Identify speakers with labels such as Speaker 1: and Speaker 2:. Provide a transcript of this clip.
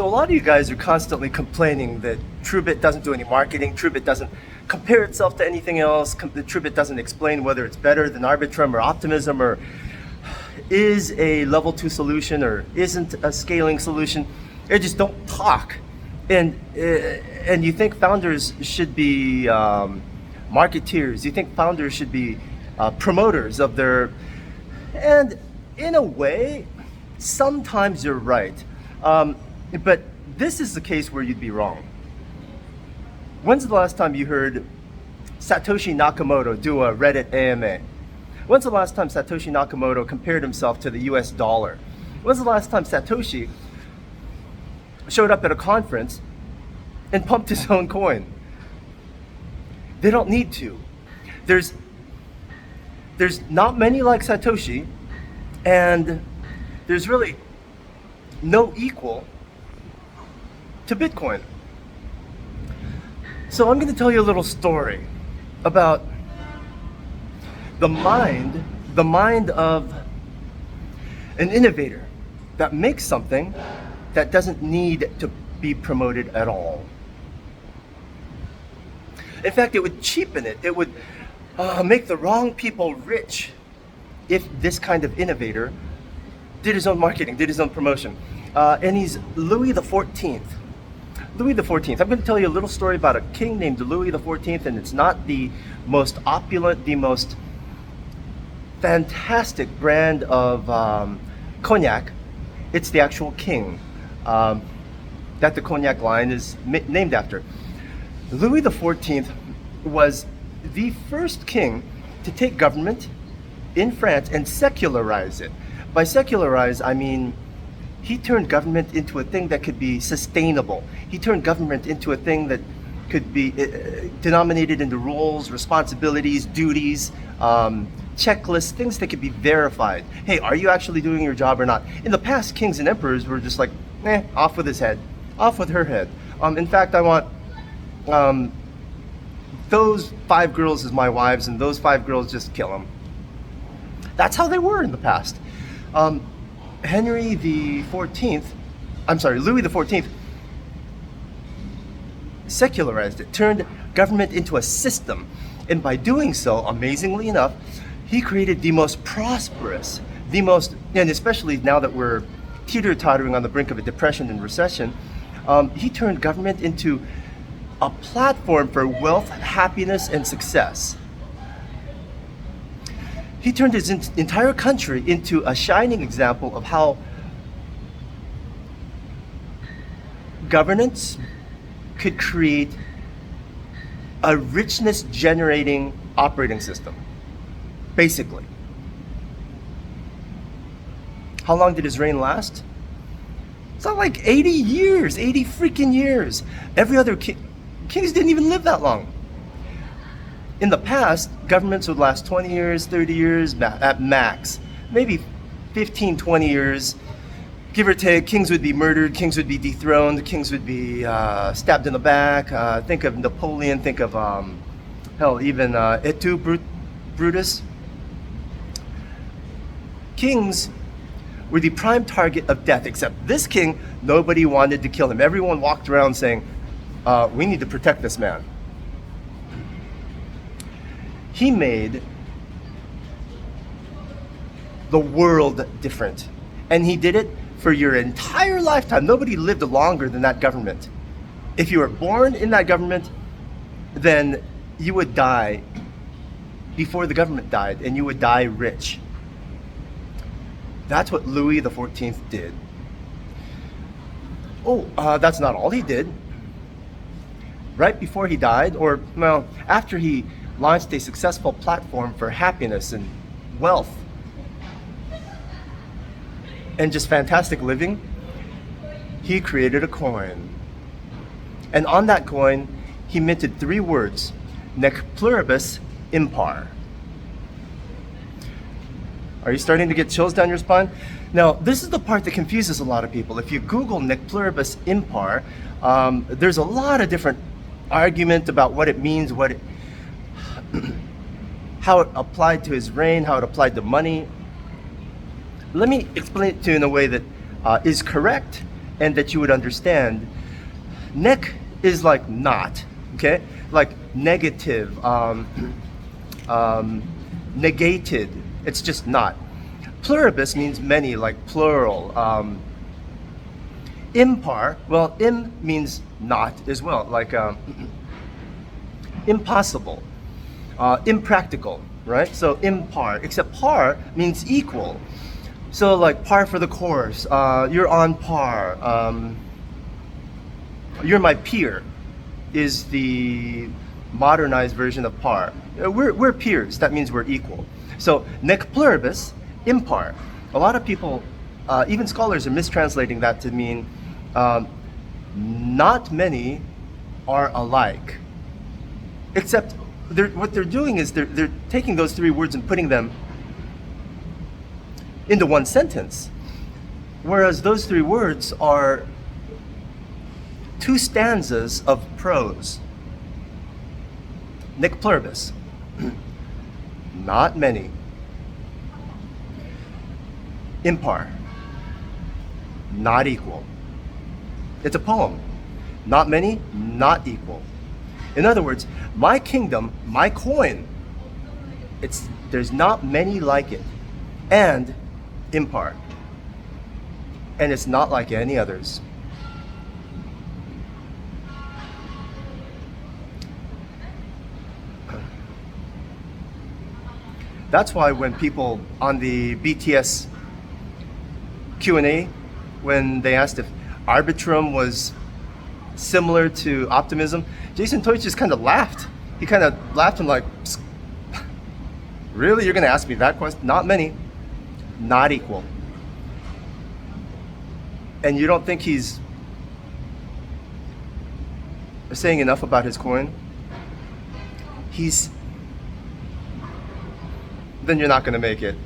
Speaker 1: So a lot of you guys are constantly complaining that Truebit doesn't do any marketing, Truebit doesn't compare itself to anything else, Truebit doesn't explain whether it's better than Arbitrum or Optimism, or is a level 2 solution or isn't a scaling solution. They just don't talk. And you think founders should be marketeers, you think founders should be promoters of their, and in a way, sometimes you're right. But this is the case where you'd be wrong. When's the last time you heard Satoshi Nakamoto do a Reddit AMA? When's the last time Satoshi Nakamoto compared himself to the US dollar? When's the last time Satoshi showed up at a conference and pumped his own coin? They don't need to. There's not many like Satoshi, and there's really no equal to Bitcoin. So I'm going to tell you a little story about the mind of an innovator that makes something that doesn't need to be promoted at all. In fact, it would cheapen it. It would make the wrong people rich if this kind of innovator did his own marketing, did his own promotion. And he's Louis the 14th. Louis the 14th. I'm going to tell you a little story about a king named Louis the 14th, and it's not the most opulent, the most fantastic brand of cognac. It's the actual king that the cognac line is named after. Louis the 14th was the first king to take government in France and secularize it. By secularize, I mean he turned government into a thing that could be sustainable. He turned government into a thing that could be denominated into roles, responsibilities, duties, checklists, things that could be verified. Hey, are you actually doing your job or not? In the past, kings and emperors were just like, off with his head, off with her head. In fact, I want those 5 girls as my wives, and those 5 girls, just kill them. That's how they were in the past. Louis the 14th secularized it, turned government into a system. And by doing so, amazingly enough, he created the most prosperous, and especially now that we're teeter-tottering on the brink of a depression and recession, he turned government into a platform for wealth, happiness, and success. He turned his entire country into a shining example of how governance could create a richness-generating operating system, basically. How long did his reign last? It's not like 80 years, 80 freaking years. Every other kings didn't even live that long. In the past, governments would last 20 years, 30 years at max, maybe 15, 20 years, give or take. Kings would be murdered, kings would be dethroned, kings would be stabbed in the back. Think of Napoleon, think of, even Brutus. Kings were the prime target of death, except this king, nobody wanted to kill him. Everyone walked around saying, we need to protect this man. He made the world different. And he did it for your entire lifetime. Nobody lived longer than that government. If you were born in that government, then you would die before the government died, and you would die rich. That's what Louis the 14th did. That's not all he did. Right before he died, after he launched a successful platform for happiness and wealth and just fantastic living, he created a coin. And on that coin, he minted 3 words, nec pluribus impar. Are you starting to get chills down your spine? Now, this is the part that confuses a lot of people. If you Google nec pluribus impar, there's a lot of different argument about what it means, how it applied to his reign, how it applied to money. Let me explain it to you in a way that is correct and that you would understand, nec is like not, okay? Like negative, negated. It's just not. Pluribus means many, like plural. Impar, well, im means not as well, like impossible, impractical, right? So impar, except par means equal. So like par for the course, you're on par, you're my peer is the modernized version of par. We're peers, that means we're equal. So nec pluribus, impar. A lot of people, even scholars, are mistranslating that to mean not many are alike. Except what they're doing is they're taking those three words and putting them into one sentence. Whereas those three words are two stanzas of prose. Nec pluribus, not many. Impar, not equal. It's a poem. Not many, not equal. In other words, my kingdom, my coin, there's not many like it, and impar. And it's not like any others. That's why when people on the BTS Q&A, when they asked if Arbitrum was similar to optimism, Jason Teutsch just kind of laughed. He kind of laughed and like, really? You're going to ask me that question? Not many. Not equal. And you don't think he's saying enough about his coin? Then you're not going to make it.